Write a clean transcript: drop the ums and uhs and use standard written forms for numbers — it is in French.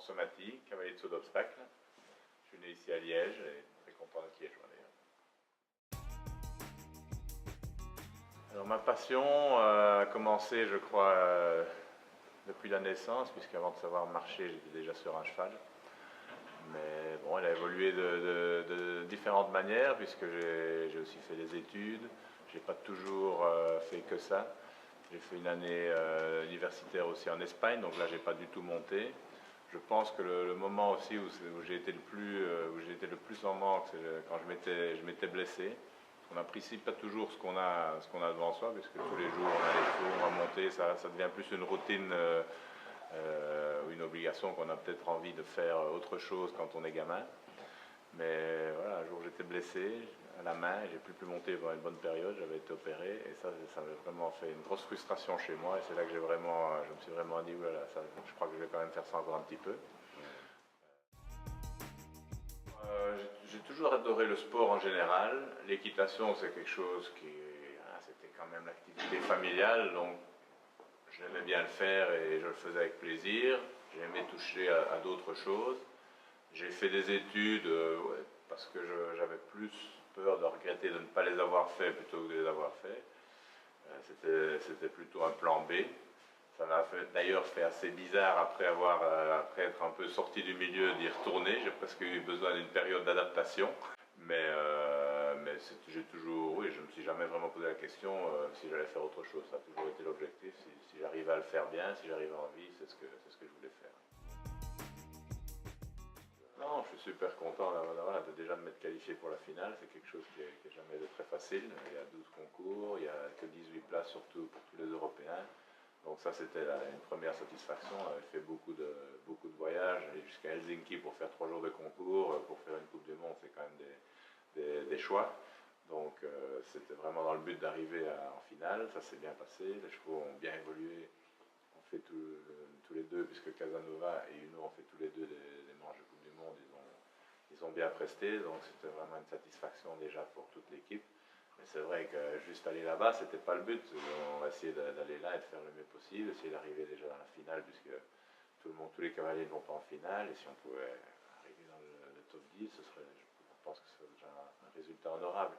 somatique, cavalier de saut d'obstacle. Je suis né ici à Liège et très content d'être liégeois d'ailleurs. Alors ma passion a commencé, je crois, depuis la naissance, puisqu'avant de savoir marcher, j'étais déjà sur un cheval. Mais bon, elle a évolué de différentes manières, puisque j'ai aussi fait des études. J'ai pas toujours fait que ça. J'ai fait une année universitaire aussi en Espagne, donc là j'ai pas du tout monté. Je pense que le moment aussi où j'ai été le plus en manque, c'est quand je m'étais blessé. On n'apprécie pas toujours ce qu'on a devant soi, puisque tous les jours on a les cours, on va monter, ça devient plus une routine ou une obligation qu'on a peut-être envie de faire autre chose quand on est gamin. Mais voilà, un jour j'étais blessé à la main, j'ai plus pu monter pendant une bonne période, j'avais été opéré et ça avait vraiment fait une grosse frustration chez moi et c'est là que je me suis vraiment dit, voilà, je crois que je vais quand même faire ça encore un petit peu. J'ai toujours adoré le sport en général. L'équitation, c'est quelque chose c'était quand même l'activité familiale, donc j'aimais bien le faire et je le faisais avec plaisir. J'aimais toucher à d'autres choses. J'ai fait des études ouais, parce que j'avais plus peur de regretter de ne pas les avoir fait plutôt que de les avoir fait. C'était plutôt un plan B. Ça m'a d'ailleurs fait assez bizarre après être un peu sorti du milieu d'y retourner. J'ai presque eu besoin d'une période d'adaptation. Mais j'ai toujours, oui, je ne me suis jamais vraiment posé la question si j'allais faire autre chose. Ça a toujours été l'objectif. Si j'arrivais à le faire bien, si j'arrivais en vie, c'est ce que je voulais faire. Non, je suis super content déjà de m'être qualifié pour la finale. C'est quelque chose qui est jamais de très facile. Il y a 12 concours, il n'y a que 18 places surtout pour tous les Européens. Donc ça, c'était une première satisfaction. J'avais fait beaucoup de voyages, jusqu'à Helsinki pour faire 3 jours de concours. Pour faire une Coupe du Monde, c'est quand même des choix. Donc c'était vraiment dans le but d'arriver en finale. Ça s'est bien passé. Les chevaux ont bien évolué. On fait tous les deux, puisque Casanova et Uno ont fait tous les deux des manches de Coupe du Monde. Ils ont bien presté, donc c'était vraiment une satisfaction déjà pour toute l'équipe. Mais c'est vrai que juste aller là-bas, c'était pas le but. On va essayer d'aller là et de faire le mieux possible, essayer d'arriver déjà dans la finale, puisque tous les cavaliers ne vont pas en finale. Et si on pouvait arriver dans le top 10, je pense que ce serait déjà un résultat honorable.